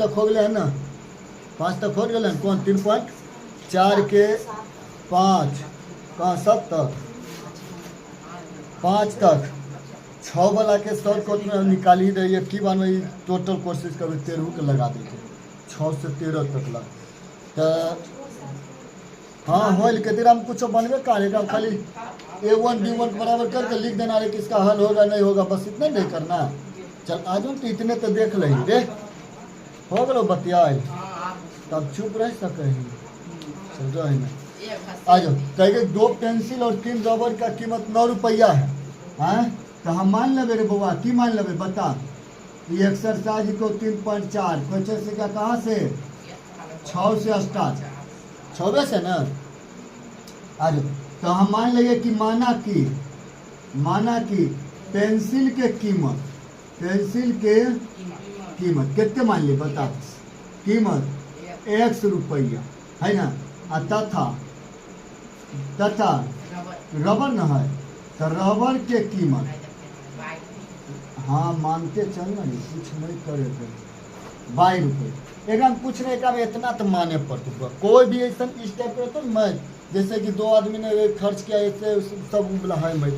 तक हो गए हैं ना, 5 तक हो गए हैं। कौन 3.4 के 5 कहाँ 7 तक 5 तक 6 वाला के शॉर्ट कट में निकाल ही रही है की बार में टोटल कोशिश कभी 13 के लगा देते 6 से 13 तक लग तो हाँ हो कहते हम कुछ बनबे करेगा, खाली A1 B1 के बराबर करके लिख देना रे किसका हल होगा नहीं होगा, बस इतना नहीं करना। चल आ जाओ तो इतने तो देख लेंगे रे, हो गलो बतियाए तब चुप रह सके चल रहे ना। आ जाओ कहे 2 पेंसिल और 3 रबर का कीमत 9 रुपया है। हाँ तो हम मान लेबे रे बउआ, की मान लेबे बता। ये एक्सरसाइज को 3.4 क्वेश्चन से क्या कहाँ से 6 से स्टार्ट 6 से ना। आ जाओ तो हम मान लेंगे कि माना कि पेंसिल के कीमत कितने मान लिए बता, कीमत 1 रुपया है ना, तथा रबर न है तो रबर के कीमत हाँ मानते चल ना कुछ नहीं करे थे 22 रुपये। एक कुछ नहीं काम इतना तो माने पड़ता, कोई भी ऐसा इस टाइप का तो मैं जैसे कि 2 आदमी ने खर्च किया ऐसे सब बोला है मैं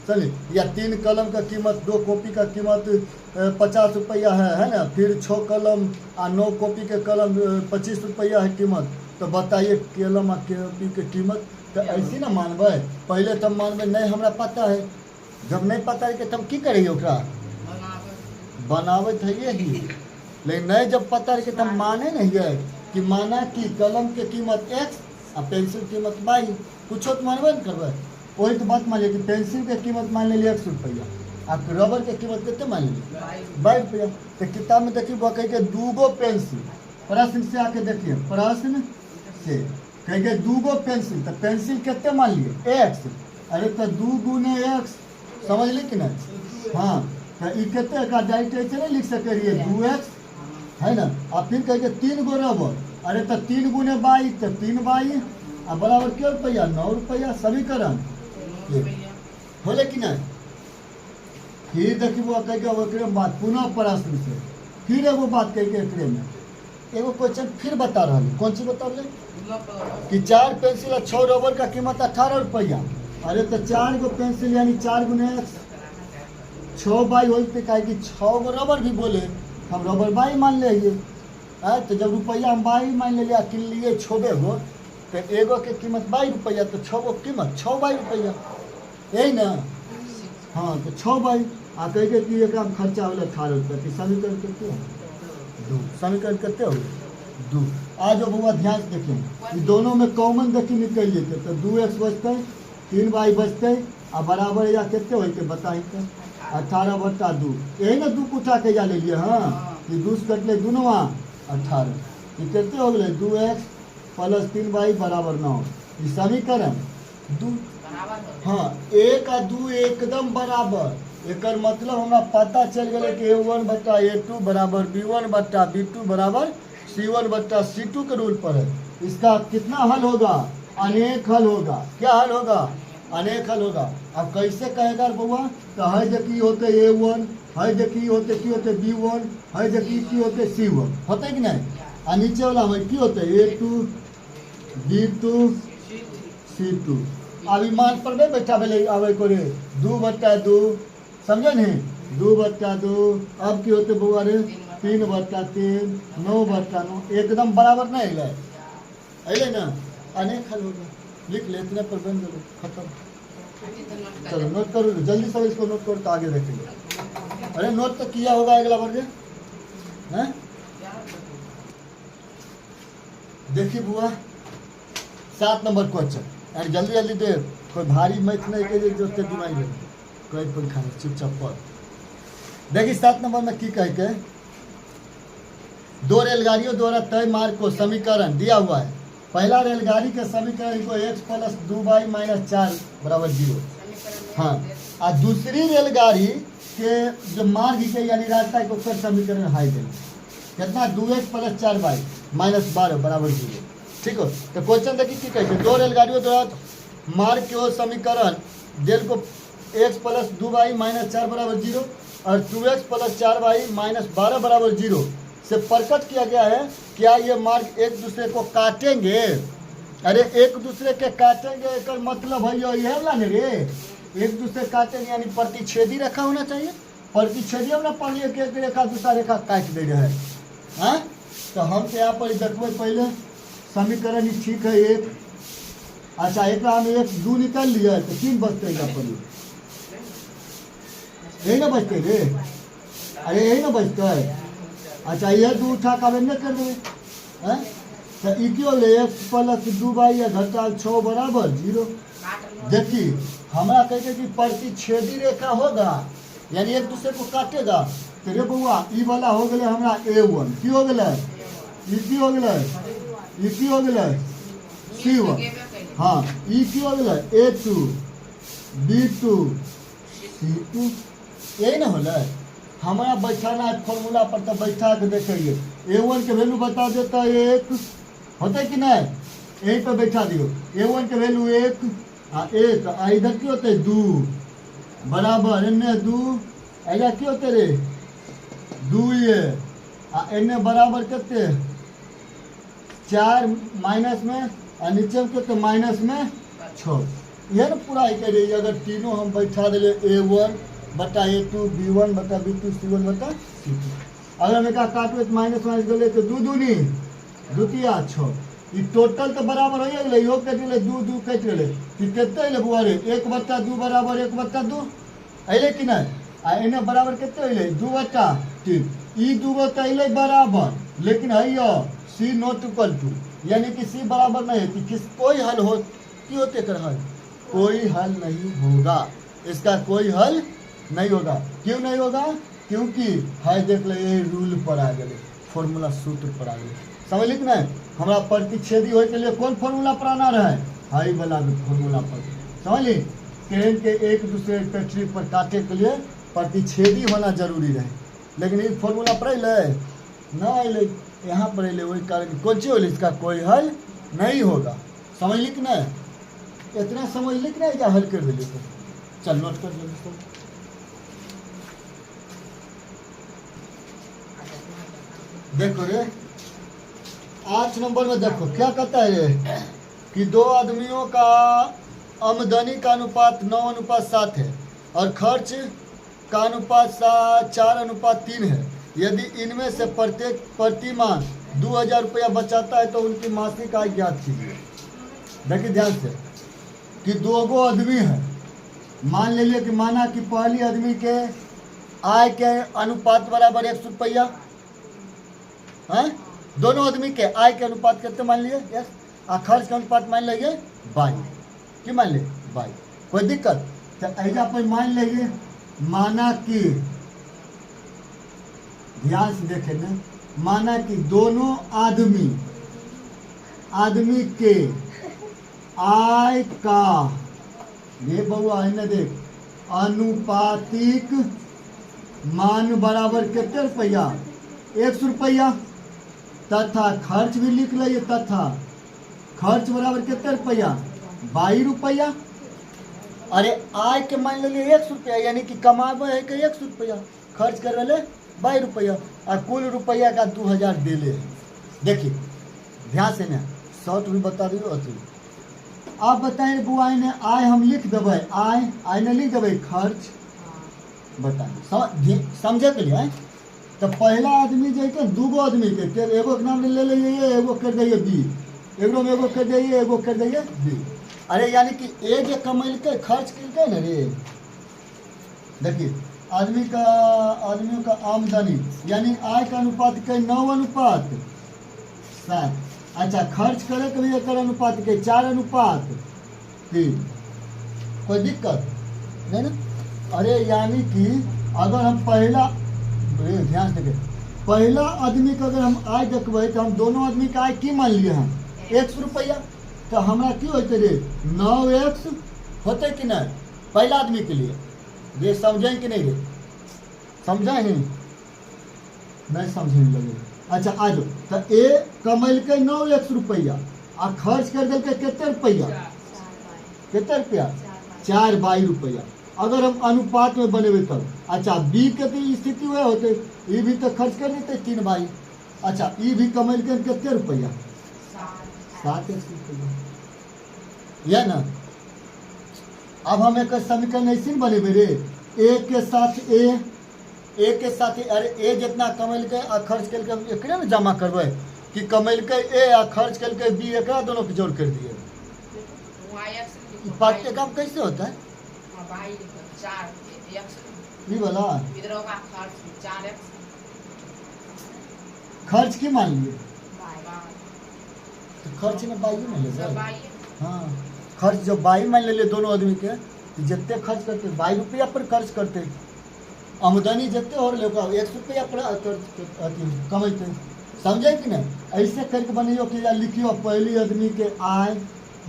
चलिए, या 3 कलम का कीमत 2 कॉपी का कीमत 50 रुपया है ना, फिर 6 कलम और 9 कॉपी के कलम 25 रुपया है कीमत। तो बताइए कलम और कॉपी के कीमत तो ऐसी ना मानबे, पहले तब मानबे नहीं हमरा पता है, जब नहीं पता है कि तब की करेंगे ओकरा बनावे थे ही, लेकिन नहीं जब पता है कि तब माने नहीं है कि माना कि कलम के कीमत X और पेंसिल कीमत 22, कुछ तो मानबे न करबे। वही तो बात मान लिया कि पेंसिल के कीमत मान ली 100 रुपया और रबर के कीमत कितने मान ली 22 रुपया। तो किताब में देखिए कह के 2 पेंसिल, प्रश्न से आके देखिए प्रश्न से कह के 2 पेंसिल, तो पेंसिल कितने मान लिए X, अरे तो 2 गुने X समझ ली कि नहीं। हाँ तो ये कितने का डायरेक्ट ऐसे नहीं लिख सके रही 2X है ना, और फिर कह के 3 गो रबर, अरे तो 3 गुने 22 तो 3 22 और बराबर क्या रुपया 9 रुपया समीकरण होले कि नहीं। फिर देखिए वो कह के बात पुनः प्रश्न से फिर एगो बात कह के एकरे में एगो क्वेश्चन फिर बता रहा है, कौन सी बता रहे कि 4 पेंसिल और 6 रबर का कीमत 18 रुपया। अरे तो 4 गो पेंसिल यानी 4 गुने 6 बाई होते कहे कि 6 गो रबर भी बोले हम रबर बाई मान लेंगे। तो जब रुपया हम बाई मान ले लिया किन लिए 6 गो तो एगो के कीमत 22 रुपया, तो 6 गो कीमत 6 22 रुपया यही ना। हाँ तो 6 बाई आ कह कि एक खर्चा हो 18 रुपया, कि समीकरण कितने हो 2, समीकरण कितने हो 2। आज अब हुआ ध्यान से देखें दोनों में कॉमन देखिए निकल जेते तो 2x बचते 3 बाई बचते और बराबर या कितने होते बताइए तो 18/2 यही ना 2 उठा के जा ले लिए। हाँ कि 2 से कटले 2 9 18, ये कितने हो गए 2x प्लस 3 बाई बराबर 9, ये समीकरण 2। हाँ 1 और 2 एकदम बराबर, एक मतलब हमरा पता चल गया कि A1/A2 बराबर B1/B2 बराबर C1/C2 के रूल पर है। इसका कितना हल होगा अनेक हल होगा, क्या हल होगा अनेक हल होगा। अब कैसे कहेगा बउआ तो है देखी होते A1 है देखी होते की होते B1 है देखी की होते C1 होते कि नहीं, और नीचे वाला हमें की होते A2 B2 C2। अभी मान पर नहीं बैठा बेले आवे को रे 2/2 समझे नहीं 2/2। अब की होते बउआ रे 3/3 9/9 एकदम बराबर नहीं अले ना, अनेक हल होगा। लिख ले इतने पर बन गए खत्म। चलो नोट करो जल्दी से, इसको नोट करो तो आगे देखेंगे। अरे नोट तो किया होगा अगला वर्ग है। देखिए बुआ 7 नंबर क्वेश्चन, अरे जल्दी जल्दी दे, कोई भारी मैथ नहीं के जो दिमाग में कोई खाना चुपचाप पढ़। देखिए 7 नंबर में की कह के 2 रेलगाड़ियों द्वारा तय मार्ग को समीकरण दिया हुआ है। पहला रेलगाड़ी के समीकरण को x प्लस 2y माइनस 4 बराबर 0। हाँ और दूसरी रेलगाड़ी के जो मार्ग के यानी रास्ता को फिर समीकरण हाई देना कितना 2x प्लस 4y माइनस 12 बराबर 0। ठीक हो तो क्वेश्चन देखिए की कहते हैं 2 रेलगाड़ियों द्वारा मार्ग के वो समीकरण डेल को x प्लस 2y माइनस 4 बराबर 0 और 2x प्लस 4y माइनस 12 बराबर 0 से प्रकट किया गया है। क्या ये मार्ग एक दूसरे को काटेंगे? अरे एक दूसरे के काटेंगे एक मतलब है यह वाला नहीं रे, एक दूसरे काटेंगे यानी प्रतिच्छेदी रेखा होना चाहिए। प्रतिच्छेदी हम ना पढ़िए कि एक रेखा दूसरा रेखा काट दे रहा है। हाँ तो हम तो यहाँ पर देखो पहले समीकरण ठीक है एक, अच्छा एक हम एक दू निकाल लिया तो 3 बचते यहाँ पर, यही ना बचते रे, अरे यही ना बचता है। अच्छा यह 2 उठा कर न कर देंगे तो इक्वल 1 + 2y या घटा 6 बराबर 0। देखिए हमारा कहते कि प्रतिच्छेदी रेखा होगा यानी एक दूसरे को काटेगा। तो रे बउआ ई वाला हो गए हमारा A1 की हो गए, ई की हो गए, ई की हो गए C1, हाँ ई की हो गए A2 B2 C2, यही ना होला। हमारा बैठाना है फॉर्मूला पर तो बैठा के देखिए A1 के वैल्यू बता देता है 1 होता कि नहीं, यहीं पर बैठा दियो A1 के वैल्यू 1 1 इधर क्यों होते 2 बराबर एने 2 ऐसा क्यों होते रे 2 ये एने बराबर कितने 4 माइनस में और नीचे में कितने माइनस में 6। यह ना पूरा है अगर तीनों हम बैठा दिले A1 बटा A2 B1 बटा B2 C1 बटा C2। अगर हमें कहा काटवे तो माइनस माइनस गले तो 2 दूनी 2 तिया 6, ये टोटल तो बराबर हो गए यो कट गए 2 2 कट गए कितने अले बुआरे 1 बटा 2 बराबर 1 बटा 2 अले कि नहीं आ इन्हें बराबर कितने अले 2 बटा 3 ई 2 बटा अले बराबर लेकिन है यो C नॉट इक्वल टू यानी कि C बराबर नहीं है कि किस कोई हल हो कि होते कर हल कोई हल नहीं होगा, इसका कोई हल नहीं होगा। क्यों नहीं होगा? क्योंकि है देख ले ये रूल पर आ गए, फॉर्मूला सूत्र पर आ गए। समझ लिख नहीं हमारा प्रतिच्छेदी हो के लिए कौन फॉर्मूला पर आना रहा है, हाई वाला फॉर्मूला पर। समझ ली ट्रेन के एक दूसरे पटरी पर काटे के लिए प्रतिच्छेदी होना जरूरी रहे, लेकिन ये फॉर्मूला पर अले न अले यहाँ पर अले वही कारण कौन चीज होली इसका कोई हल नहीं होगा। समझ लिख नहीं इतना समझ लिख नहीं क्या हल कर दिले तो चल नोट कर दो। देखो रे 8 नंबर में देखो क्या कहता है ये कि 2 आदमियों का आमदनी का अनुपात 9:7 है और खर्च का अनुपात 4:3 है। यदि इनमें से प्रत्येक प्रति माह 2000 रुपया बचाता है तो उनकी मासिक आय ज्ञात कीजिए। देखिए ध्यान से कि 2 आदमी है, मान लीजिए कि माना कि पहली आदमी के आय के अनुपात बराबर 100 रुपया है, दोनों आदमी के आय के अनुपात कितने मान लिए यस और खर्च के अनुपात मान लीजिए 22 कि मान लिए 22 कोई दिक्कत तो ऐसा पर मान लीजिए माना कि ध्यान से देखे ना माना कि दोनों आदमी के आय का ये बउआ है ना देख अनुपातिक मान बराबर कितने रुपया 100 रुपया तथा खर्च भी लिख लीजिए तथा खर्च बराबर कितने रुपया 22 रुपया। अरे आय के मान लीजिए 100 रुपया यानी कि कमावे है कि 100 रुपया खर्च कर रहे 22 रुपया और कुल रुपया का 2000 दे ले। देखिए ध्यान से ना शॉर्ट भी बता दी अथी आप बताए बुआ ने आय हम लिख देवे आय ने लिख देवे खर्च बताइए समझे के लिए। तो पहला आदमी जो है 2 आदमी के एगो के नाम ले लीजिए एगो कर दिए बी एगो में एगो कर दिए एगो कर दिए बी। अरे यानी कि ए जो कमैल के खर्च के ना रे देखिए आदमियों का आमदनी यानी आय का अनुपात के 9:7। अच्छा खर्च करे के भी एकर अनुपात के 4:3 कोई दिक्कत नहीं ना। अरे यानी कि अगर हम पहला ध्यान देखे पहला आदमी का अगर हम आय देखबे तो हम दोनों आदमी का आय की मान लिए हम 100 रुपया तो हमारा की होते रे 9x होते कि नहीं पहला आदमी के लिए ये समझें कि नहीं रे समझा ही नहीं समझने लगे। अच्छा आ जाओ तो ए कमैल के 9x रुपया आ खर्च कर दिल के कितने रुपया 422 रुपया अगर हम अनुपात में बनेबे तब। अच्छा बी के तो स्थिति हुए होते ये भी तो खर्च कर देते 3 भाई अच्छा ई भी कमैल के कितने रुपया 7x रुपया या ना। अब हम एक समीकरण ऐसे बनेबे रे ए के साथ के साथ अरे ए जितना कमैल के आ खर्च कल के एकरे में जमा करबे कि कमैल के ए आ खर्च कल के बी एकरा दोनों के जोड़ कर दिए। बात के काम कैसे होता है ये वाला खर्च की मान लिए तो खर्च में बाई मान ले। हाँ खर्च जो बाई मान ले दोनों आदमी के तो जितने खर्च करते 22 रुपया पर खर्च करते आमदनी जितने और लोग 100 रुपया पर कमाते समझे कि नहीं। ऐसे करके बनियो कि या लिखियो पहली आदमी के आय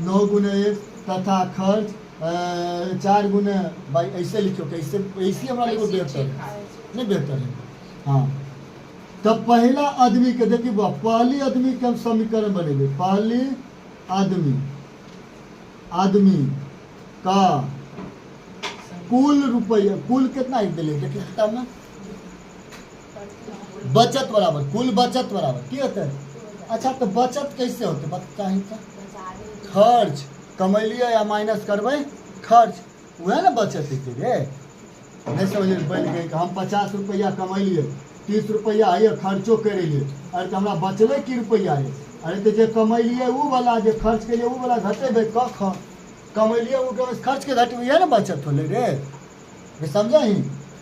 9 गुना 1 तथा खर्च 4 गुना बाई ऐसे लिखियो कि ऐसे हमारा लिखो बेहतर नहीं बेहतर है। हाँ तब पहला आदमी के देखिए पहली आदमी के हम समीकरण बनेंगे पहली आदमी का कुल रुपया कुल कितना दिले देखिए किताब में बचत बराबर कुल बचत बराबर की होता है। अच्छा तो बचत कैसे होते बता खर्च कमैलिए या माइनस करबे खर्च वह ना बचत है रे नहीं समझ बन गए कि हम 50 रुपया कमैलिए 30 रुपया है खर्चो करे लिए अरे तो हमारा बचले की रुपया है अरे तो जो कमैलिए वो वाला जो खर्च के लिए वो वाला घटेबे कख कमैलिए वो खर्च के घटे है ना बचत होले रे समझा ही।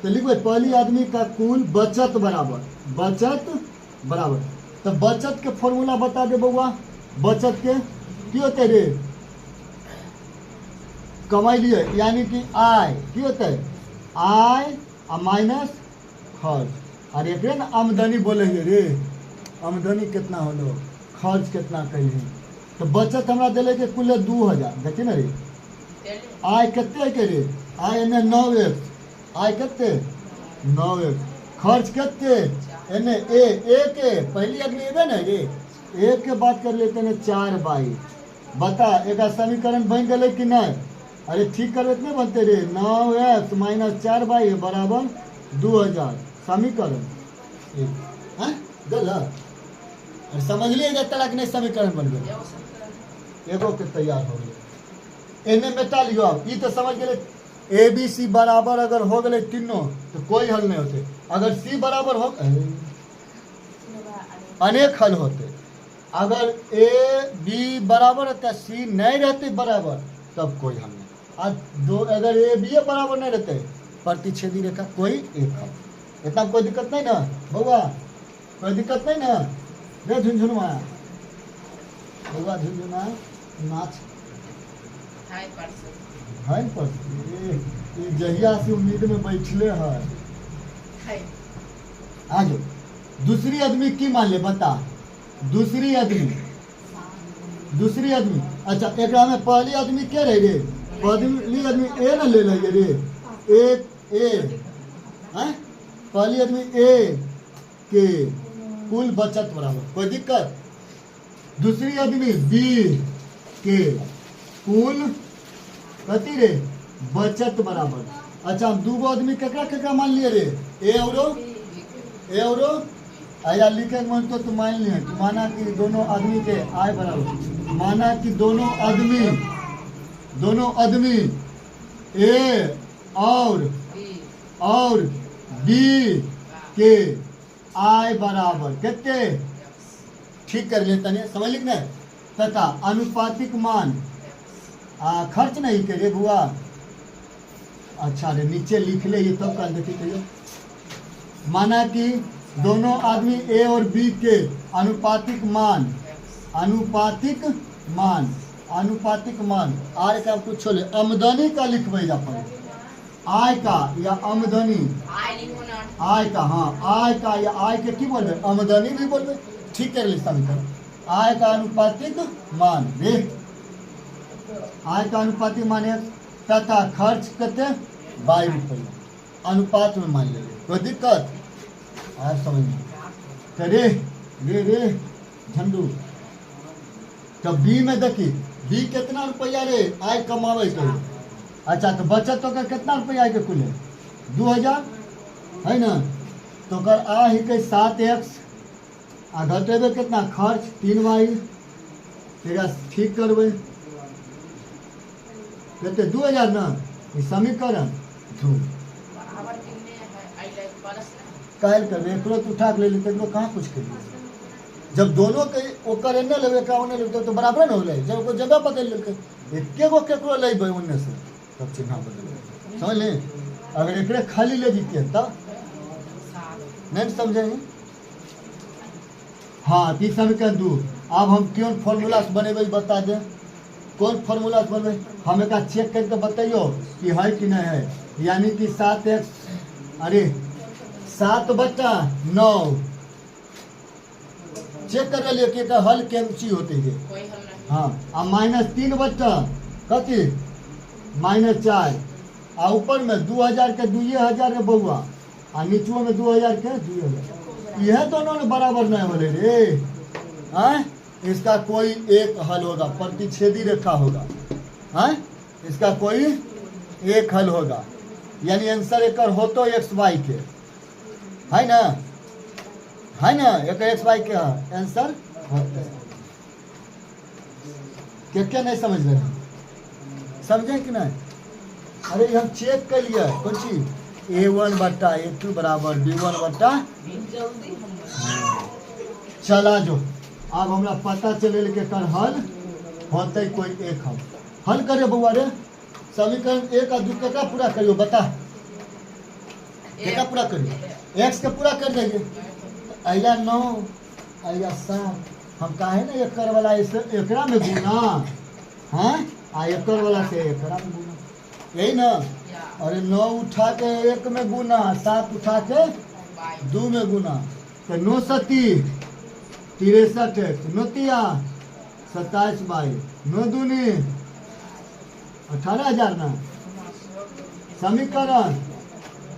तो लिखो पहली आदमी का कुल बचत बराबर तो बचत के फॉर्मूला बता दे बउआ बचत के की होते रे कमैलिए यानी कि आय की होता है आय माइनस खर्च और एक ना आमदनी बोले रे आमदनी कितना होलो खर्च कितना कही तो बचत हमरा दिले के कुल 2000 देखिए ना रे आय कितने के रे आय एने 9x आय कितने 9x खर्च कितने एने एक पहली आदमी एबे ना रे एक के बात कर लेते हैं 4 बाई बता एक समीकरण बन गए कि नहीं अरे ठीक कर नहीं बनते रे 9x माइनस 4 बाई बराबर 2000 समीकरण समझ लिए जाता कि नहीं समीकरण बन गए एगो के तैयार हो गए एने मेटा लियो आप ये तो समझ गए ABC बराबर अगर हो गए तीनों तो कोई हल नहीं होते अगर C बराबर हो अनेक हल होते अगर AB बराबर होता C नहीं रहते बराबर तब कोई हल नहीं आज दो अगर AB बराबर नहीं रहते प्रतिच्छेदी रेखा कोई एक हल इतना कोई दिक्कत नहीं ना बउआ कोई दिक्कत नहीं ना रे झुनझुनमा बउआ झुनझुना नाच है पर जहिया से उम्मीद में बैठले है आगे दूसरी आदमी की मान ले बता दूसरी आदमी अच्छा एक में पहली आदमी क्या रहे रे पहली आदमी ए ना ले लेंगे रे एक ए हैं पहली आदमी ए के कुल बचत बराबर कोई दिक्कत दूसरी आदमी बी के कुल कति रे बचत बराबर। अच्छा हम दो आदमी केकरा मान लिए रे ए औरो आया लिखे मन तो मान लिए तो माना कि दोनों आदमी के आय बराबर माना कि दोनों आदमी ए और बी के आय बराबर कितने ठीक कर लेता नहीं समझ लिखना तथा अनुपातिक मान खर्च नहीं करे बुआ अच्छा रे नीचे लिख ले ये तब कर देखिए माना कि दोनों आदमी ए और बी के अनुपातिक मान आय का कुछ छोले आमदनी का लिखवे जा पड़े आय का या आमदनी आय का हाँ आय का या आय के की बोलबे आमदनी भी बोलबे ठीक कर लिखता आय का अनुपातिक मान देख आय का अनुपातिक मान है तथा खर्च करते 22 रुपया अनुपात में मान ले कोई दिक्कत आज समझ में रे रे रे झंडू तो बी में देखी बी कितना रुपया रे आय कमावे के अच्छा तो बचत तो कर कितना रुपया आय के कुल 2000 है ना तो कर आ ही के 7x आ घटेबे कितना खर्च 3y तेरा ठीक करबे कहते 2000 ना ई समीकरण धू काल करबे एकरो तो उठा के ले लेते एकरो कहाँ कुछ करिए जब दोनों के ओकर एने लेबे का ओने लेबे तो बराबर न होले जब को जगह पकड़ लेके एके गो केकरो लेबे ओने से तब चिन्ह बदल समझ ले अगर एकरे खाली ले जीते तब नहीं समझे हाँ तीस समीकरण दू अब हम कौन फॉर्मूला से बनेबे बता दे कौन फॉर्मूला से बनबे हम एक चेक करके बताइयो कि है कि नहीं है यानी कि 7x अरे 7/9 चेक कर लिए कि हल कैंची होती है हाँ आ -3 कथी -4 आ ऊपर में 2000 के 2000 के बउआ आ नीचुओ में 2000 के 2000 यह दोनों ने बराबर नहीं होले रे हाँ इसका कोई एक हल होगा प्रतिच्छेदी रेखा होगा हाँ इसका कोई एक हल होगा यानी आंसर एक हो तो XY के है ना एक XY के आंसर होते क्या नहीं समझ रहे समझे कि नहीं अरे हम चेक कर लिया कौन चीज A1/A2 बराबर B1/। चला जो अब हमरा पता चले के कर हल होते कोई एक हल करे बउआ रे समीकरण 1 और 2 केकरा पूरा करियो बता केकरा पूरा करियो x के पूरा कर देंगे अइला 9 अइला 7 हम काहे ना एकर वाला एकरा में गुना हाँ आ एकर वाला से एकरा में गुना यही ना अरे 9 उठा के 1 में गुना 7 उठा के 2 में गुना तो 9 सती 63x 9 तिया 27y 9 दूनी 18,000 ना समीकरण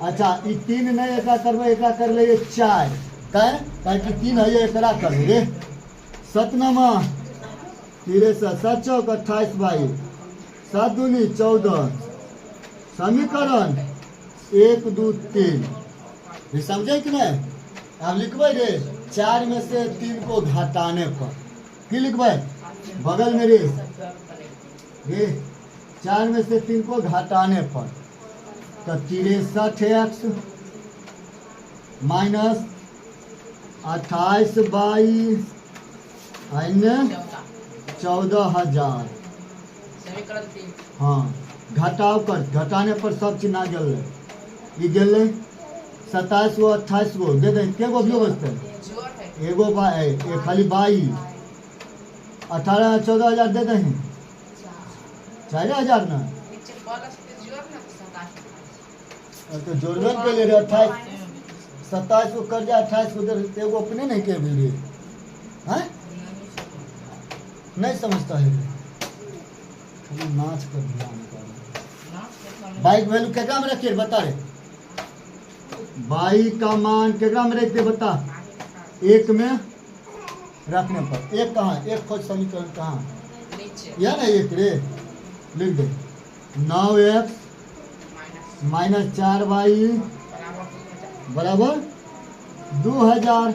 अच्छा ई 3 नहीं एकरा करबे एकरा कर ले 4 काहे कि 3 है एकरा कर रे 7 नमा 63 7 चौक 28y 7 दूनी 14 समीकरण 1 2 3 ये समझे कि नहीं अब लिखबे रे 4 में से 3 को घटाने पर की लिखबे बगल में रे 4 में से 3 को घटाने पर तो 63x माइनस 28y 14,000 हाँ घटाव कर घटाने पर सब चीज ना गल ई गल 27 गो 28 गो दे दे के गो भी बचते एगो ए खाली 22 18 14,000 दे दे 4,000 ना तो जोड़बे के लिए 28 27 को कर जा 28 को दे एगो अपने नहीं के भी हैं नहीं समझता है खाली नाच पर ध्यान कर बाइक वैल्यू केकरा में रखिए बता रे बाई का मान केकरा में रखते बता 1 में रखने पर 1 कहाँ 1 खोज समीकरण कहाँ या ना 1 रे लिख दे 9x माइनस 4y बराबर 2000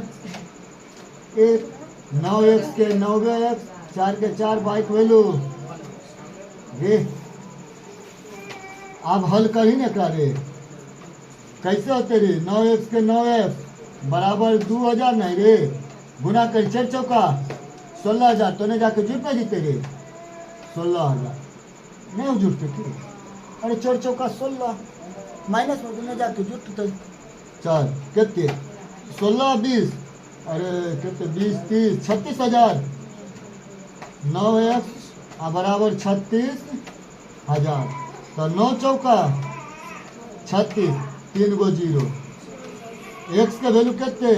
1 9x के 9x 4 के 4 बाइक वैल्यू रे अब हल कर ही ना रे कैसे होते रे 9x के 9x बराबर 2000 नहीं रे गुना कर 4 चौका 16,000 तो ने जाके जुट में जीते रे 16,000 नहीं जुटते कि अरे 4 चौका 16 माइनस में ने जाके जुटते 4 कितने 16 20 अरे कितने 20 30 36,000 9x बराबर 36,000 तो 9 चौका 36 3 गो 0 x के वैल्यू कितने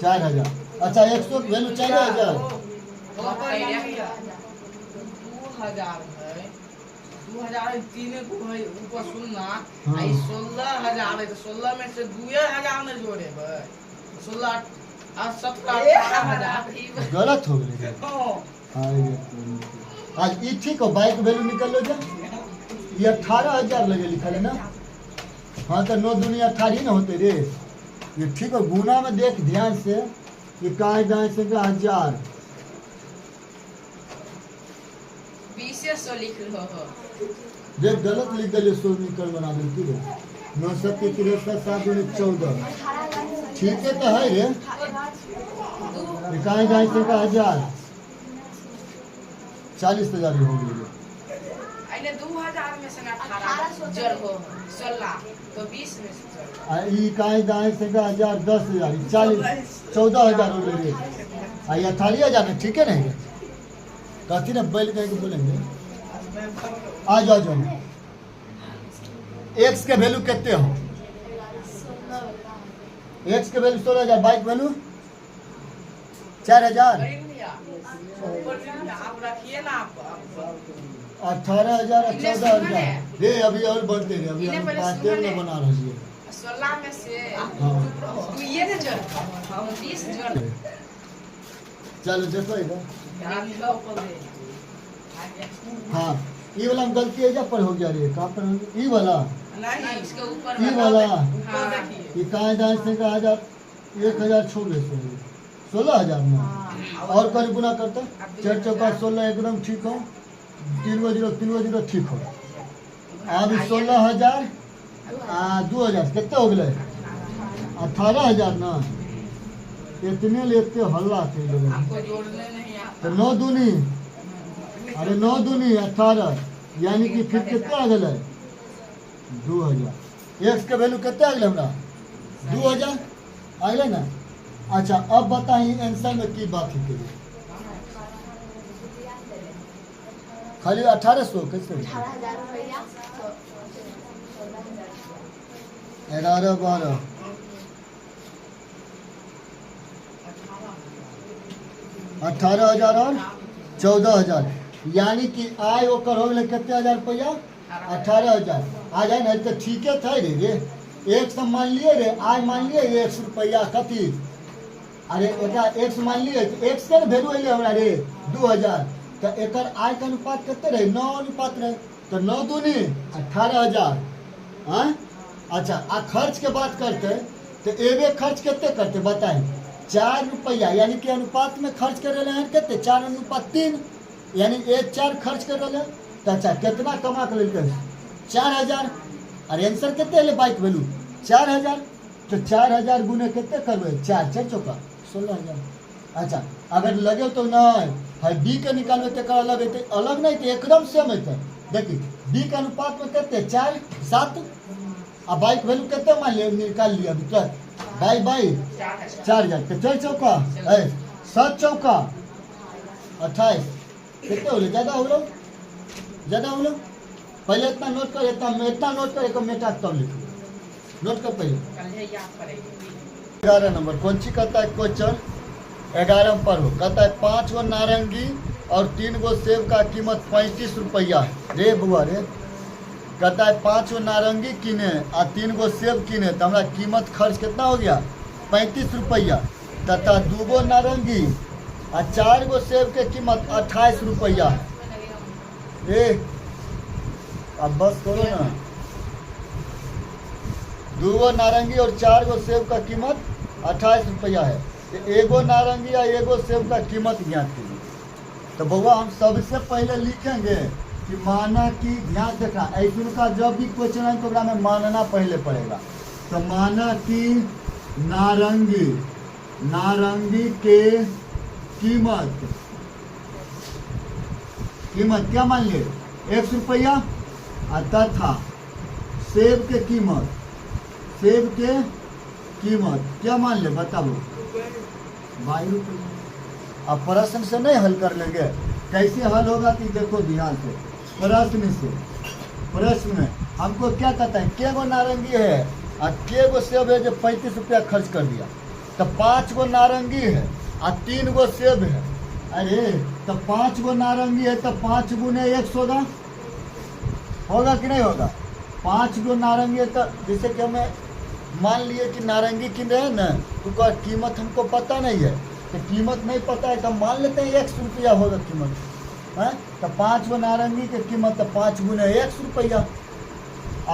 4,000 अच्छा x के वैल्यू 4,000 2000 तीन को है ऊपर सुनना आई 16,000 है तो 16 में से 2,000 में जोड़े भाई 16 और 17,000 गलत हो गई आज ई ठीक हो बाइक वैल्यू निकल लो जा ये 18,000 लगे लिखल है ना हाँ तो 9 दूनी 18 ही ना होते रे ये ठीक हो गुना में देख ध्यान से इकाई दाएं से का 1000 बीसे सौ लिख लो हो। जे गलत लिख दिले 100 निकल बना दे की रे 9 7 63 7 14 ठीक है तो है रे इकाई दाएं से का 1000 40,000 हो गई अने 2000 में से 18 जोड़ हो 16 तो 20 में से जोड़। इकाई दाएं से का 1000 10,000 40 14,000 हो गई आ ये 48,000 में ठीक है नहीं कहती ना बैल कह के बोलेंगे आ जाओ एक्स के वैल्यू कितने हो एक्स के वैल्यू 16,000 बाइक वैल्यू 4,000 आप रखिए ना आप 18,000 और 14,000 रे अभी और बढ़ते रहे अभी हम 5 में बना रही है 16 में से हाँ। तू ये ना जोड़ हम 20 जोड़। चलो देखो इधर हाँ ये वाला हम गलती है जब पर हो गया रे कहाँ पर हो गया? ये वाला नहीं इसके ऊपर ये वाला ऊपर देखिए इकाई दाएं से का 1,000 छोड़ दे 16,000 में और कल गुना करते 4 चौका 16 एकदम ठीक हो 3 गो 0 ठीक हो अब 16,000 2,000 कितने हो गए 18,000 ना इतने लेते हल्ला थे लोग आपको जोड़ने नहीं आता। तो 9 दूनी अरे 9 दूनी 18 यानी कि फिर कितने आ गए 2,000 एक्स के वैल्यू कितने आ गए हमरा 2,000 आ गए ना। अच्छा अब बताइए आंसर में की बात है करिए खाली 1800 कैसे 11 12 18,000 और 14,000 यानी कि आय ओकर हो गए कितने हजार रुपया 18,000 आ जाए ना तो ठीक है था रे एक सौ मान लिए रे आय मान लिए 100 रुपया कथी अरे एक सौ मान लिए एक से वैल्यू अले हमरा रे 2,000 तो एकर आय का अनुपात कितने रहे 9 अनुपात रहे तो 9 दूनी 18,000 हाँ अच्छा आ खर्च के बात करते तो एबे खर्च कितने करते बताएं 4 रुपया यानी कि अनुपात में खर्च कर रहे हैं कितने 4:3 यानी 1 4 खर्च कर रहे हैं तो अच्छा कितना कमा कर लेते हैं 4,000 और आंसर कितने ले बाइक वैल्यू 4,000 तो 4,000 गुने कितने करवे 4 4 चौका 16,000 अच्छा अगर लगे तो नहीं है बी के निकालवे तो अलग है अलग नहीं तो एकदम सेम है देखिए बी के अनुपात में कितने 4 7 अब बाइक वैल्यू कितने मान लिया निकाल लिया अभी तक बाई 4,000 तो 4 चौका 7 चौका 28 कितने हो ज़्यादा हो लो पहले इतना नोट कर इतना नोट कर एक मेटा तब लिखो नोट कर पहले 11 नंबर कौन सी कहता है क्वेश्चन 11 पर हो कहता है 5 गो नारंगी और 3 गो सेब का कीमत 35 रुपया है रे बुआ रे कहता है 5 गो नारंगी किने और 3 गो सेब किने तो हमारा कीमत खर्च कितना हो गया 35 रुपया तथा 2 गो नारंगी और 4 गो सेब के कीमत 28 रुपया है अब बस करो ना 2 गो नारंगी और 4 गो सेब का कीमत 28 रुपया है तो 1 गो नारंगी या 1 गो सेब का कीमत ज्ञात कीजिए तो बउआ हम सबसे पहले लिखेंगे कि माना कि ध्यान देखना ऐसे का जब भी क्वेश्चन है तो में मानना पहले पड़ेगा तो माना कि नारंगी के कीमत क्या मान लिए 100 रुपया तथा सेब के कीमत क्या मान ले बताओ 22 रुपया। अब प्रश्न से नहीं हल कर लेंगे कैसे हल होगा कि देखो ध्यान से प्रश्न में हमको क्या कहता है के गो नारंगी है और के गो सेब है जो 35 रुपया खर्च कर दिया तो 5 गो नारंगी है और 3 गो सेब है अरे तो 5 गो नारंगी है तो 5 गुने 100 होगा कि नहीं होगा 5 गो नारंगी है तो जैसे कि हमें मान लिए कि नारंगी किन रहे हैं ना तो कीमत हमको पता नहीं है तो कीमत नहीं पता है तो मान लेते हैं 100 रुपया होगा कीमत है तो 5 गो नारंगी की कीमत तो 5 गुने 100 रुपया।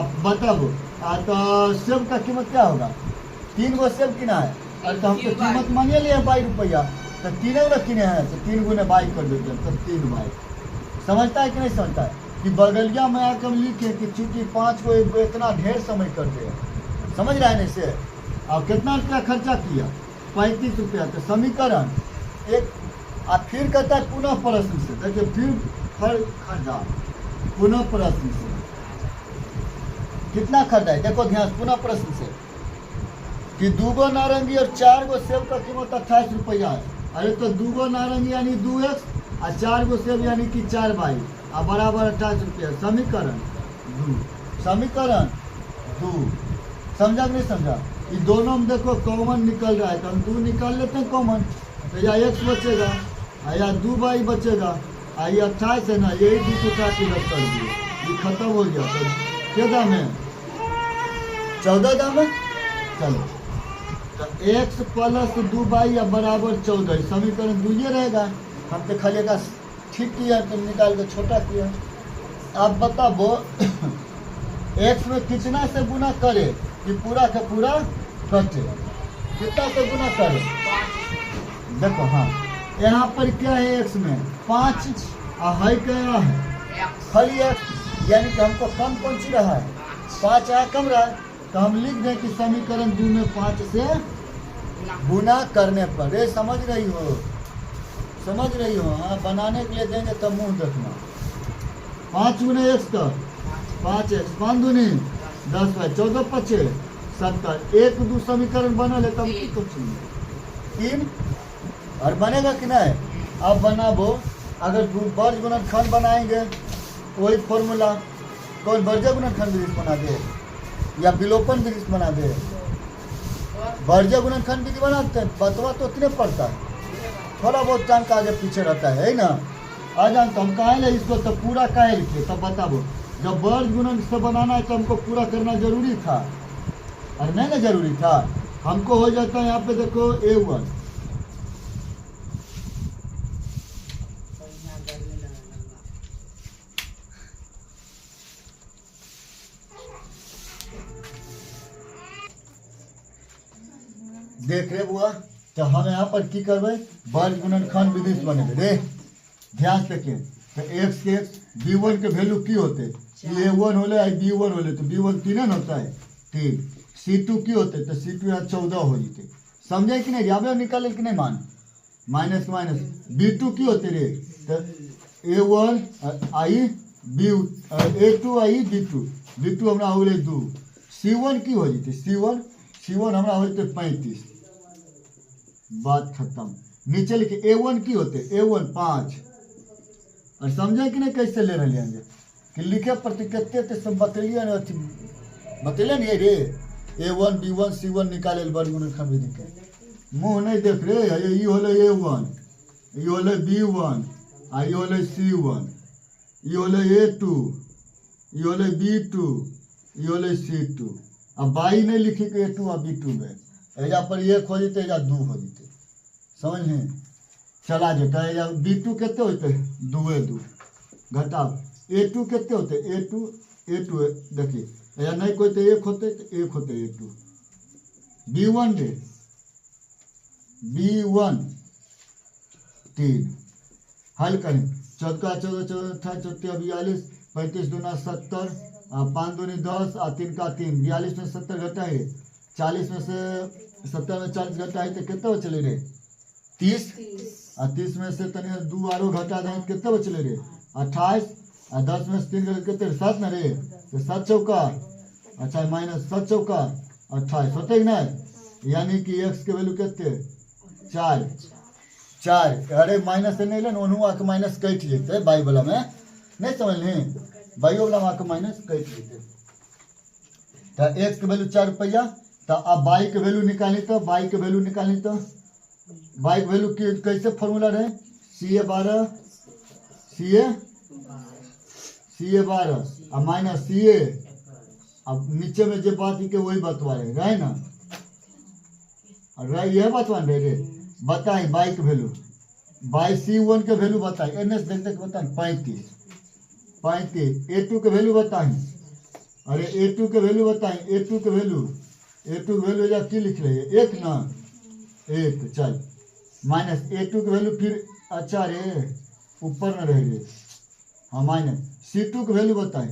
अब बताओ तो सेब का कीमत क्या होगा 3 गो सेब किना है अरे तो हम तो कीमत मानिए लिए 22 रुपया, तो 3 ना किने हैं तो 3 गुने 22 कर देते हैं, तो 3 22। समझता है कि नहीं समझता है कि बगलिया में आकर लिखे कि चूंकि 5 को इतना ढेर समय कर दे, समझ रहे हैं इसे। अब कितना रुपया खर्चा किया, 35 रुपया। तो समीकरण एक, और फिर कहता है पुनः प्रश्न से, देखिए फिर फल खरीदा पुनः प्रश्न से कितना खरीदा है, देखो ध्यान, पुनः प्रश्न से कि 2 गो नारंगी और 4 गो सेब का कीमत 28 रुपया है। अरे तो 2 गो नारंगी यानी 2x और 4 गो सेब यानी कि 4 बाई और बराबर 28 रुपया। समीकरण 2, समीकरण 2। समझा कि नहीं समझा? ये दोनों में देखो कॉमन निकल रहा है, तो हम 2 निकाल लेते हैं कॉमन, तो या x बचेगा या 2 बाई बचेगा, ये 28 है ना, यही 2 को काट के रख कर दिए, ये खत्म हो गया। तो क्या दाम है, 14 दाम है। चलो तो x प्लस 2 बाई या बराबर 14, समीकरण 2 ये रहेगा। हम तो खाली का ठीक किया तो निकाल के छोटा किया। अब बताओ x में कितना से गुना करे कि पूरा का पूरा कटे, कितना से गुना करे, देखो हाँ यहाँ पर क्या है, x में 5 और है क्या है खाली x, यानी कि हमको कम कौन सी रहा है, 5 आया कम रहा है, तो हम लिख दें कि समीकरण 2 में 5 से गुना करने पर। ये समझ रही हो, समझ रही हो? हाँ, बनाने के लिए देंगे तब मुंह देखना। 5 गुने x का 5x, 5 दूनी 10 बाई 14 25 70, 1 2 समीकरण बना ले तब कुछ नहीं 3 और बनेगा कि नहीं। अब बनाबो, अगर वर्ग गुणनखंड बनाएंगे वही फॉर्मूला, कोई वर्ग गुणनखंड विधि बना दे या विलोपन विधि बना दे, वर्ग गुणनखंड विधि बनाते हैं, बतवा तो उतने पड़ता है, थोड़ा बहुत टाइम का आगे पीछे रहता है ना। आ जान तो हम कहे इसको तो पूरा कहे लिखे, तब बताबो जब वर्ग गुणन से बनाना है तो हमको पूरा करना जरूरी था, अरे नहीं ना जरूरी था। हमको हो जाता है यहाँ पे देखो A1, देख रहे बुआ, तो हम यहाँ पर की करबे, वर्ग गुणनखंड विधि से बनेबे रे, ध्यान से के। तो x के b1 के वैल्यू की होते, a1 होले आई b1 होले, तो b1 3 न होता है 3, c2 की होते तो c2 यहाँ 14 हो जाते। समझे कि नहीं, जाबे निकाले कि नहीं, मान माइनस माइनस b2 की होते रे, तो a1 आई b a2 आई b2 हमरा हो गए 2, c1 की हो जाती, c1 हमरा हो जाते 35, बात खत्म। नीचे लिखे a1 की होते, a1 5, और समझे कि नहीं कैसे ले रहे हैं कि लिखे प्रति कितने सब बतलिए अथी बतले नहीं रे, a1 b1 c1 निकाले वर्ग गुणनखंड विधि के, मुंह नहीं देख रे। ये होले a1, ये होले b1, ये होले c1, ये होले a2, ये होले b2, ये होले c2। अब बाई नहीं लिखी के a2 और b2 में, एजा पर 1 हो जाते, एजा 2 हो जाते, समझे चला जाता है। एजा b2 कितने होते, 2 घटाओ a2 कितने होते, a2 देखिए, एजा नहीं कोई तो 1 होते, तो 1 होते a2, b1 रे b1 3, हल करें 14 14 14 14 42 35 दूना 70 5 दूनी 10 और 3 का 3, 42 में 70 घटा है, 40 में से 70 में 40 घटा है तो कितना बचले रे 30, और 30 में से तनी 2 आरो घटा दें कितना बचले रे 28, और 10 में से 3 गलत कितने 7 ना रे, तो 7 चौका, अच्छा माइनस 7 चौका 28 होते ही नहीं, यानी कि x के वैल्यू कितने 4। अरे माइनस से नहीं लेना, उन्होंने आके माइनस कट लेते बाई वाला में, नहीं समझ लें, बाई वाला में आके माइनस कट लेते। तो x के वैल्यू 4 रुपया, तो अब बाई के वैल्यू निकाली, तो बाई के वैल्यू निकाली, तो बाई के वैल्यू की कैसे फॉर्मूला रहे, CA12 और माइनस CA, अब नीचे में जो बात ही के वही बतवा रहे ना, और यह बतवा रहे बताएं बाई के वैल्यू, बाई C1 के वैल्यू बताएं, एन एस देख देख बताएं 35, A2 के वैल्यू बताएं, अरे A2 के वैल्यू बताएं, A2 के वैल्यू या की लिख रही है 1 ना, 1 चल माइनस A2 की वैल्यू फिर अच्छा रे ऊपर न रह रे हाँ माइनस C2 की वैल्यू बताए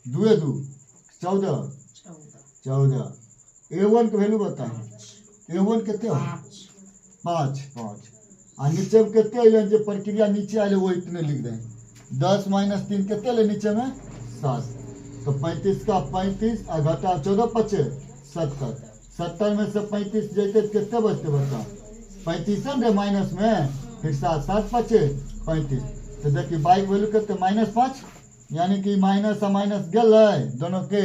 2 2 14 A1 की वैल्यू बताए A1 कितने हो 5 आ नीचे में कितने अइले जो प्रक्रिया नीचे आए वो इतने लिख दें 10 - 3 कितने ले नीचे में 7 तो 35 का 35 आ घटा 14 25 70 70 में से 35 जैसे कितने बचते बता 35 रे माइनस में फिर 7 7 25 35 तो देखिए बाइक वैल्यू कितने -5 यानी कि माइनस आ माइनस गल दोनों के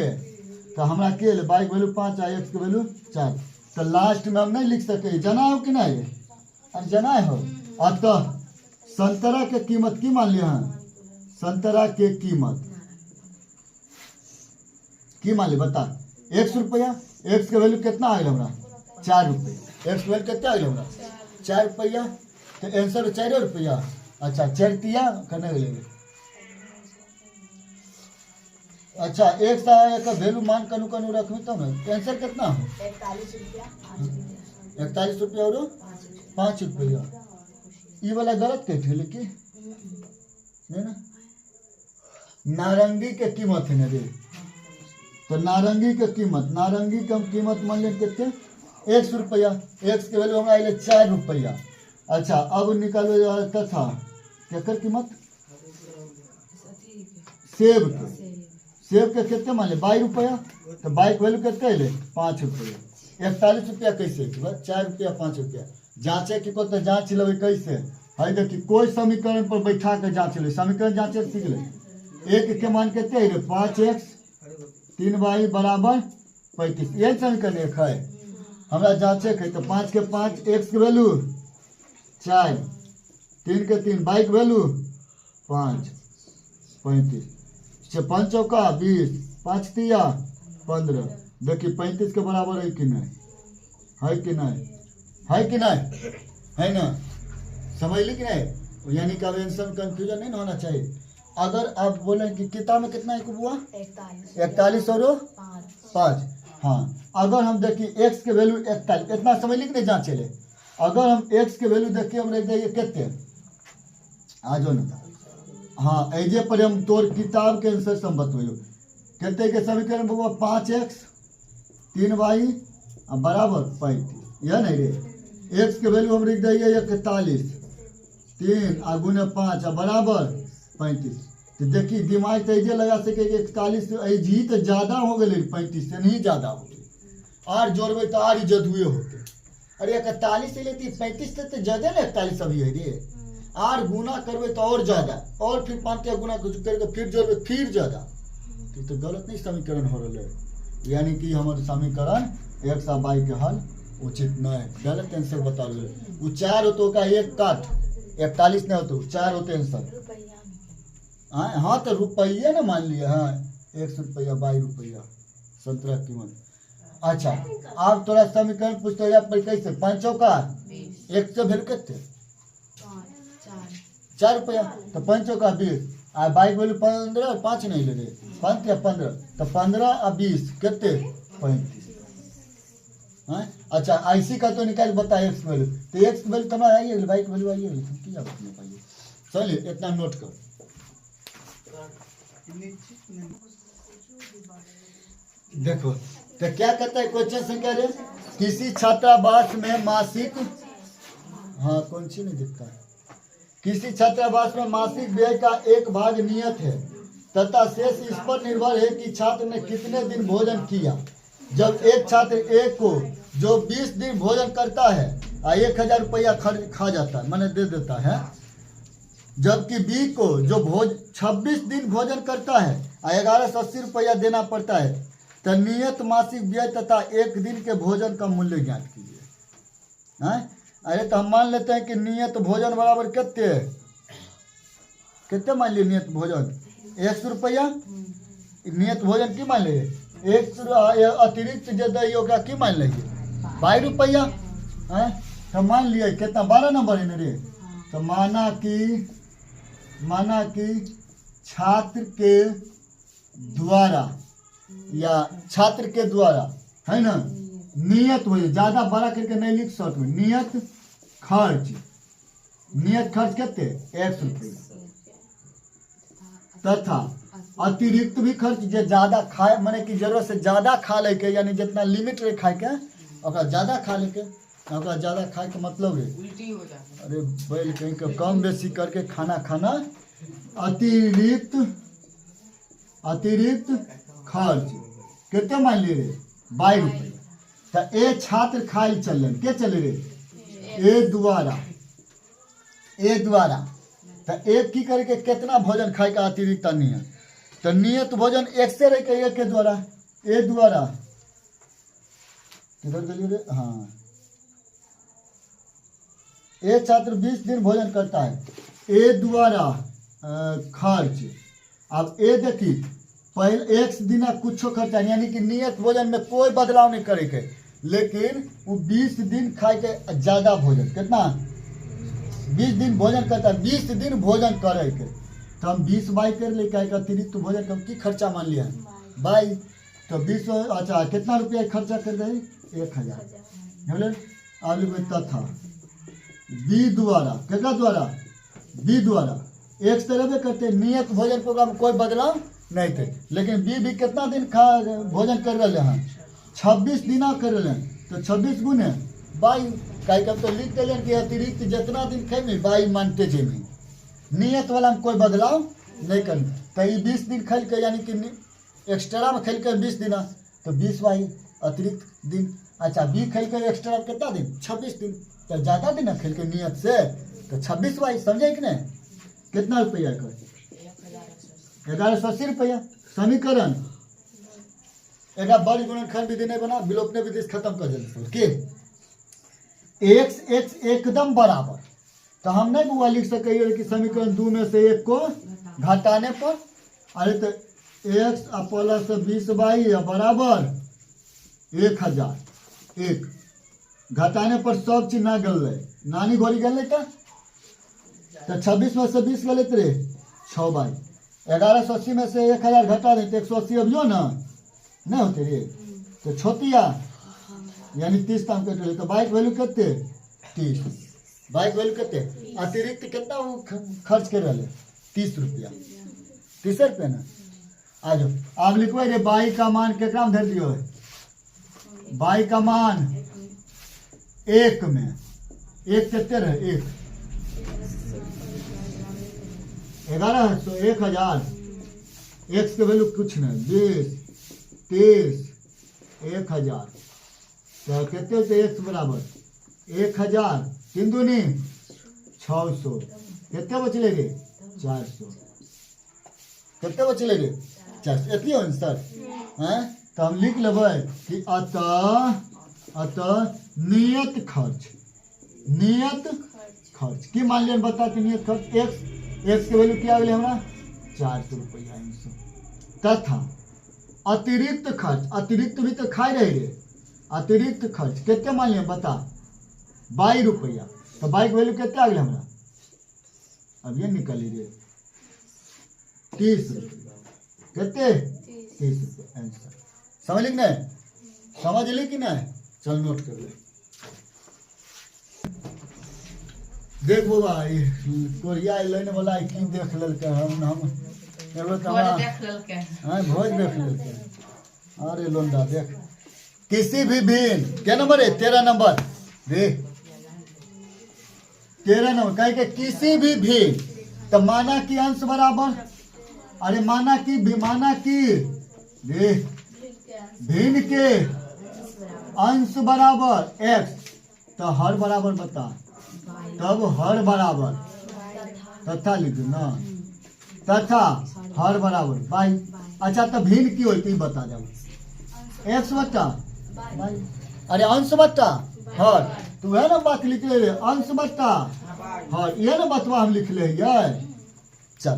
तो हमरा के बाइक वैल्यू 5 आ एक्स के वैल्यू 4 तो लास्ट में हम नहीं लिख सके जना हो कि नहीं और जना हो अतः संतरा के कीमत की मान लिया संतरा के कीमत की मान ली बता 100 रुपया एक्स के वैल्यू कितना आ गया हमरा 4 रुपया एक्स वैल्यू कितना आ गया हमरा 4 रुपया तो आंसर 4 रुपया अच्छा 4 तिया करने लगे अच्छा एक का वैल्यू मान कनु कनु रखी तब ना आंसर कितना हो 41 रुपया और 5 रुपया ये वाला गलत कैसे लेकिन नहीं ना नारंगी के कीमत है ना रे तो नारंगी के कीमत नारंगी का कीमत मान लें कितने 100 रुपया एक्स के वैल्यू हमारा 4 रुपया अच्छा अब निकालो तथा केकर कीमत सेब के कितने मान ले 22 रुपया तो बाइक वैल्यू कितने ले 5 रुपया 41 रुपया कैसे 4 रुपया 5 रुपया जांचे की को तो जांच लेवे कैसे है देखिए कोई समीकरण पर बैठा के जांच ले समीकरण जांचे सीख ले एक के मान कितने है 5x 3y बराबर 35 ये समीकरण एक है हमरा जांचे के तो 5 के 5 x के वैल्यू 4 3 के 3 y के वैल्यू 5 35 5 चौका 20 5 तिया 15 देखिए 35 के बराबर है कि नहीं है कि नहीं है कि नहीं है ना समझ ली कि नहीं यानी कि आंसर में कंफ्यूजन नहीं होना चाहिए अगर आप बोले कि किताब में कितना एक हुआ 41 और 5 हाँ अगर हम देखिए x के वैल्यू 41 इतना समझ ली कि नहीं जांच ले अगर हम x के वैल्यू देखिए हम रख देंगे कितने आ जाओ ना हाँ ऐजे पर हम तोर किताब के आंसर से हम बतइयो कहते के समीकरण बबुआ 5x 3y बराबर 35 यह नहीं रे x के वैल्यू हम लिख देंगे 41 3 आ गुने 5 बराबर 35 तो देखिए दिमाग तो ऐसे लगा सके 41 जी तो ज्यादा हो गए 35 से नहीं ज्यादा हो गए और जोड़बे तो और इज्जत हुए होते अरे 41 से लेती 35 से तो ज्यादा ना 41 अभी है रे और गुना करवे तो और ज्यादा और फिर 5 गुना करके फिर जोड़वे फिर ज्यादा तो गलत नहीं समीकरण हो रहा है यानी कि हमारे समीकरण x आ y के हल उचित नहीं गलत आंसर बता रहे वो 4 होतो का एक काट 41 नहीं होतो 4 होते आंसर हाँ तो रुपया ना मान लिया हाँ 100 रुपया 22 रुपया संतरा कीमत अच्छा आप थोड़ा समीकरण पूछते हो कैसे 5 चौका 1 से भेल कितने 4 रुपया तो 5 चौका 20 आ बाइक वैल्यू 15 और 5 नहीं ले रहे 5 या 15 तो 15 और 20 कितने 35 अच्छा IC का तो निकाल बताए एक्स वैल्यू तो एक्स वैल्यू तुम्हारा आइए बाइक वैल्यू आइए क्या बता पाइए चलिए इतना नोट कर देखो तो क्या कहता है क्वेश्चन संख्या रे किसी छात्रावास में मासिक हाँ कौन सी नहीं दिखता है किसी छात्रावास में मासिक व्यय का एक भाग नियत है तथा शेष इस पर निर्भर है कि छात्र ने कितने दिन भोजन किया जब एक छात्र एक को जो 20 दिन भोजन करता है 1000 रुपया खा जाता है मैंने दे देता है जबकि बी को जो 26 दिन भोजन करता है 1180 रुपया देना पड़ता है तो नियत मासिक व्यय तथा एक दिन के भोजन का मूल्य ज्ञात कीजिए अरे तो हम मान लेते हैं कि नियत भोजन बराबर कितने मान लिए नियत भोजन 100 रुपया नियत भोजन की मान लिए 100 अतिरिक्त जो दैयोगा की मान लीजिए 22 रुपया तो मान लिया कितना 12 नंबर है मेरे तो माना कि छात्र के द्वारा या छात्र के द्वारा है ना नियत वजन, ज्यादा बड़ा करके नहीं लिख शॉर्ट में, नियत खर्च कितने 100 रुपया तथा अतिरिक्त भी खर्च जो ज्यादा खाए माने कि जरूरत से ज्यादा खा लेके यानी जितना लिमिट रहे खाए के ओकरा ज्यादा खा लेके, ओकरा ज्यादा खाए के मतलब है उल्टी हो जाता है। अरे बैल कहीं का कम बेसी करके खाना खाना अतिरिक्त खर्च कितने मान लिए रे 22 रुपये। तो ए छात्र खाए चल के चले रे ए द्वारा तो एक की करके कितना भोजन खाए का अतिरिक्त नियत, तो नियत भोजन एक से रह के एक के द्वारा ए द्वारा किधर चलिए रे हाँ ए छात्र 20 दिन भोजन करता है ए द्वारा खर्च। अब ए देखी पहले एक दिन कुछ खर्चा यानी कि नियत भोजन में कोई बदलाव नहीं करे के, लेकिन वो 20 दिन खाए के ज्यादा भोजन कितना 20 दिन भोजन करता है 20 दिन भोजन करे के, तो हम 20 बाई कर ले के अतिरिक्त भोजन कम की खर्चा मान लिया बाई, तो 20 अच्छा कितना रुपया खर्चा कर रहे 1000 तथा बी द्वारा कितना द्वारा बी द्वारा एक तरह में करते नियत भोजन प्रोग्राम कोई बदलाव नहीं थे, लेकिन बी भी कितना दिन खा भोजन कर रहे हैं 26 दिन कर रहे हैं, तो 26 गुने 22 कहीं कब तो लिख दिले कि अतिरिक्त जितना दिन खेमी 22 मानते जेमी, नियत वाला में कोई बदलाव नहीं करना। तो ये 20 दिन खेल के यानी कि एक्स्ट्रा में खेल के 20 दिन तो 20 बाई अतिरिक्त दिन, अच्छा बी खेल के एक्स्ट्रा कितना दिन 26 दिन, तो ज़्यादा दिन खेल के नियत से तो 26 बाई समझे कि नहीं कितना रुपया कर 1180 रुपया। समीकरण एक बड़ी गुणनखंड विधि नहीं बना विलोपन विधि से खत्म कर देते एक्स एकदम बराबर, तो हम नहीं बुआ लिख सके कि समीकरण 2 में से 1 को घटाने पर अरे तो एक्स प्लस 20 बाई बराबर 1000 1 घटाने पर सब चीज ना गल नानी घोरी गल का, तो 26 में से 20 गले रे 6 बाई 1180 में से 1000 घटा दे तो 180 अभियो ना नहीं होते रे, तो छोटिया यानी 30 काम कर तो बाइक वैल्यू कितने 30 बाइक वैल्यू कितने अतिरिक्त कितना वो खर्च कर रहे 30 रुपया 30 रुपये ना। आ जाओ आप लिखो रे बाई का मान केकरा में धर दियो है बाई का मान 1 में 1 कितने रहे 1 1100 1000 एक्स के वैल्यू कुछ नहीं 20 30 1000 तो कितने होते एक्स बराबर 1000 3 दूनी 600 कितने बचले गे 400 कितने बचले गे 400 इतनी आंसर हैं। तो हम लिख लेबै कि अतः नियत खर्च की मान लिया बताते नियत खर्च एक्स के वैल्यू क्या गया हमारा 400 रुपया तथा अतिरिक्त खर्च अतिरिक्त भी तो खाए रहे रे अतिरिक्त खर्च कितने मान लिया बता 22 रुपया, तो बाइक वैल्यू कितने आ गया हमारा अब ये निकाली रे 30 रुपया कितने 30 रुपया आंसर समझ ली नहीं समझ ली कि नहीं चल नोट कर ले देख बाबा कोरिया लेने वाला की देख ललके हम एगो तो देख ललके हां भोज देख ललके अरे लोंडा देख किसी भी भिन्न क्या नंबर है 13 नंबर देख 13 नंबर कहे के किसी भी भिन्न तो माना कि अंश बराबर अरे माना कि देख भिन्न के अंश बराबर x तो हर बराबर बता तब हर बराबर तथा लिख ना तथा हर बराबर बाई। अच्छा तो भिन्न की होती बता जाओ एक्स बट्टा बाई अरे अंश बट्टा हर तो वह ना बात लिख ले अंश बट्टा हर ये ना बतवा हम लिख ले चल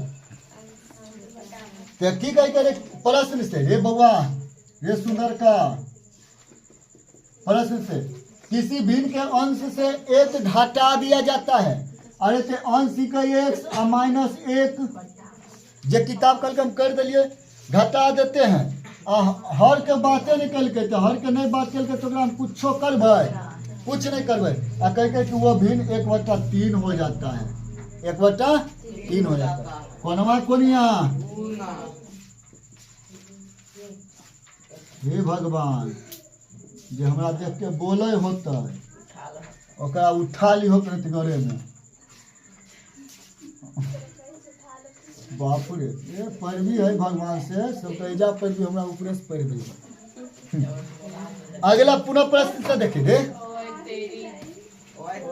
तो की कह करे प्रश्न से रे बउआ रे सुंदर का प्रश्न से किसी भिन्न के अंश से एक घटा दिया जाता है अरे ते अंश का एक्स माइनस 1 जो किताब कल हम कर दिए घटा देते हैं आ हर के बाते नहीं कल तो हर के नहीं बात कल तो ओकरा हम कुछो करबै, कुछ नहीं करबै। आ कह के कि वो भिन्न 1/3 हो जाता है, 1/3 हो जाता है। कोनवा कोनिया हे भगवान जे हमरा देख के बोले होता ओकरा उठा ली हो प्रति गरे में। बाप रे ये पैरवी है भगवान से, सब तेजा पैरवी हमरा ऊपर से पैरवी। अगला पुनः प्रश्न से देखिए दे।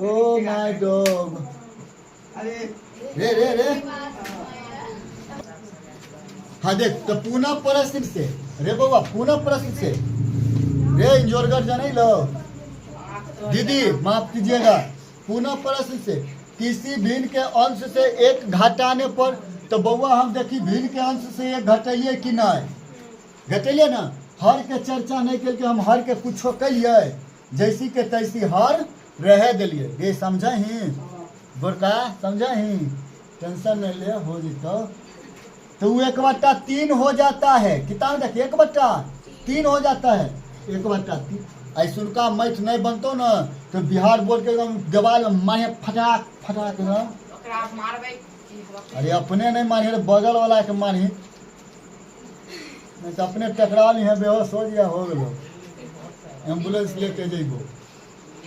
ओ माय डॉग रे रे रे हाँ देख तो पुनः प्रश्न से रे बाबा, पुनः प्रश्न से रे इंजोरगर जाने लो दीदी माफ कीजिएगा। पुनः प्रश्न से किसी भिन्न के अंश से एक घटाने पर, तो बउआ हम देखी भिन्न के अंश से एक घटेलिए कि नहीं घटेलिए ना। हर के चर्चा नहीं करके हम हर के कुछो कलिए, जैसी के तैसी हर रह दिलिए। ये समझा ही बोरका, समझा ही, टेंशन नहीं ले हो जीतो। तो वो 1/3 हो जाता है। किताब देखिए 1/3 हो जाता है, 1/3। ऐसा उनका मैथ नहीं बनतो ना तो बिहार बोर्ड के एकदम देवाल में मारे फटाक फटाक ना। अरे अपने नहीं मारी बगल वाला के मारी, नहीं तो अपने टकरा ली है, बेहोश हो गया हो गलो, एम्बुलेंस लेके जेबो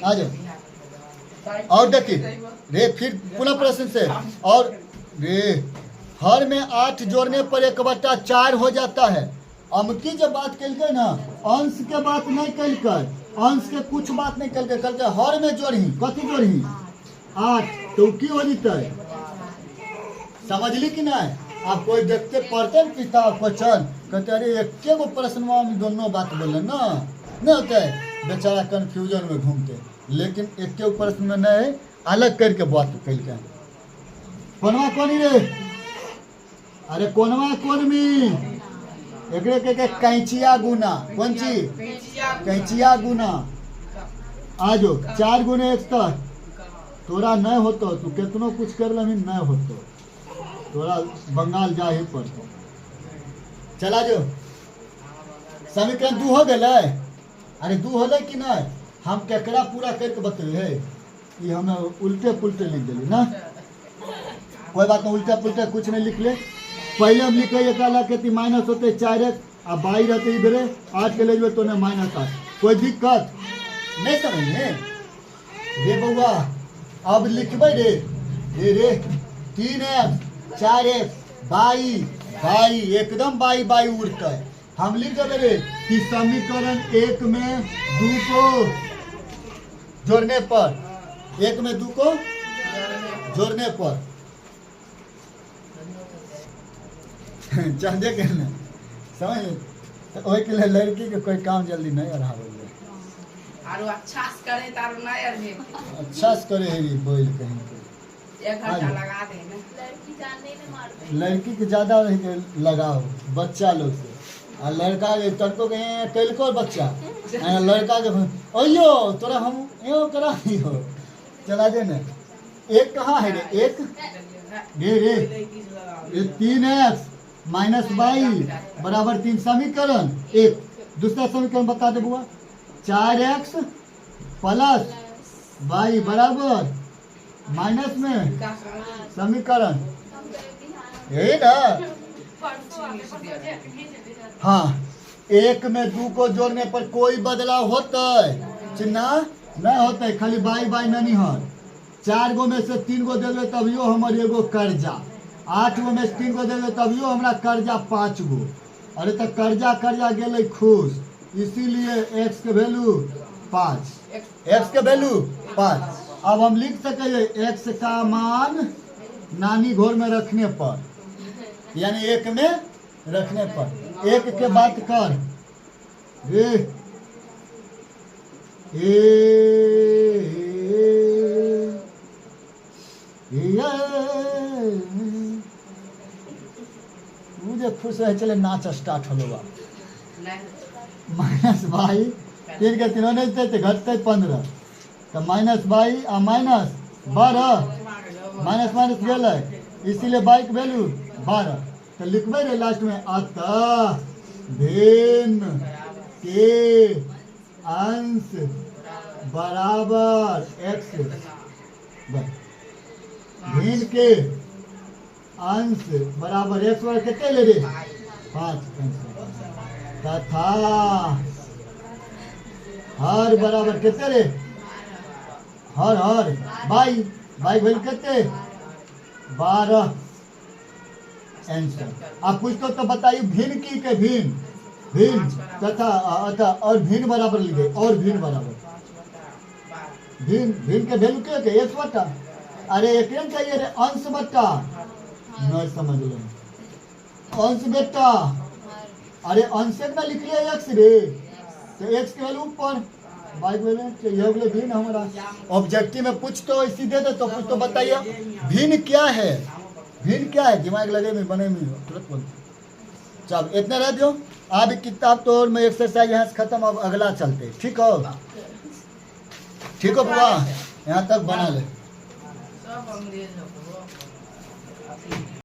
आ जाओ। और देखिए रे फिर पुनः प्रश्न से, और रे हर में 8 जोड़ने पर 1/4 हो जाता है। अमकी जब बात कल के ना अंश के बात नहीं कल कर, अंश के कुछ बात नहीं कल के हर में जोड़ी, कथी जोड़ी 8, तो की हो जीते समझली कि नहीं। आप कोई देखते पढ़ते न किताब क्वेश्चन कहते अरे एक गो प्रश्न में दोनों बात बोले ना, नहीं होता है बेचारा कंफ्यूजन में घूमते, लेकिन एक प्रश्न में नहीं अलग करके बात कल के। कोनवा कोनी रे, अरे कोनवा कोन में एकरे के कैंचिया गुना, कौन चीज कैंचिया गुना। आजो 4 गुने 1 तक तोरा नहीं होतो, तू कितनो कुछ कर लही नहीं होतो, तोरा बंगाल जा ही पड़तो। चला जो समीकरण 2 हो गए। अरे 2 होले कि नहीं, हम केकरा पूरा करके बतले है, ये हम उल्टे पुल्टे लिख दिली ना। कोई बात नहीं, उल्टे पुल्टे कुछ नहीं लिख ले। पहले हम लिखे एक के माइनस होते 4x आ 22 रहते इधर 8 के ले तो -8। कोई दिक्कत नहीं समझ रे बउआ। अब लिखबे रे रे 3x 4x 22 एकदम 22 उड़ता है। हम लिख देवे रे कि समीकरण 1 में 2 को जोड़ने पर, 1 में 2 को जोड़ने पर चाहते के ना समझ, तो ओई के लिए लड़की के कोई काम जल्दी नहीं रहा हो आरो अच्छा से करे तारो नहीं अरे अच्छा से करे हेरी बोल कहीं के 1 घंटा लगा दे ना। लड़की जानने में मारते, लड़की के ज्यादा लगाओ बच्चा लोग से, आ लड़का के तड़को के कल को बच्चा आ लड़का के अयो तोरा हम यो करा ही हो चला दे ना। 1 कहाँ है रे, 1 रे 3x -22 बराबर 3 समीकरण 1। दूसरा समीकरण बता दे बुआ, 4x प्लस 22 बराबर माइनस में समीकरण यही ना। हाँ 1 में 2 को जोड़ने पर कोई बदलाव होता है चिन्ह नहीं होता है, खाली बाई नहीं है। 4 गो में से 3 गो देवे तभियो हमारे एगो कर्जा, 8 गो में से 3 गो देवे तभियो हमरा कर्जा 5 गो। अरे तो कर्जा गेले खुश, इसीलिए x के वैल्यू 5, x के वैल्यू 5। अब हम लिख सके x का मान नानी घोर में रखने पर, यानी 1 में रखने पर। 1 के बात कर रे मुझे खुश रहे चले नाच स्टार्ट हो बा। -22 3 के 3 नहीं देते घटते 15 तो -22 आ -12 माइनस गेल, इसीलिए 22 के वैल्यू 12। तो लिखबे रे लास्ट में अतः भिन्न के अंश बराबर x भिन्न के अंश बराबर x वर्ग कितने ले रे 5 तथा हर बराबर कितने रे हर बाई वैल्यू कितने 12 आंसर। आप पूछते तो बताइए भिन्न की के भिन्न तथा और भिन्न बराबर लिखे और भिन्न बराबर भिन्न के वैल्यू क्या के एक बटा अरे एक चाहिए रे अंश बटा नहीं समझ लो अंश बेटा अरे अंश में लिख लिया एक्स रे तो एक्स के वैल्यू ऊपर बाई वैल्यू ये बोले भिन्न हमारा ऑब्जेक्टिव में पूछ तो सीधे दे तो कुछ तो बताइए भिन्न क्या है दिमाग लगे में बने में तुरंत बोल चल इतना रह दो आप किताब तो और मैं एक्सरसाइज यहाँ से खत्म अब अगला चलते ठीक हो बुआ यहाँ तक बना ले सब अंग्रेज लोग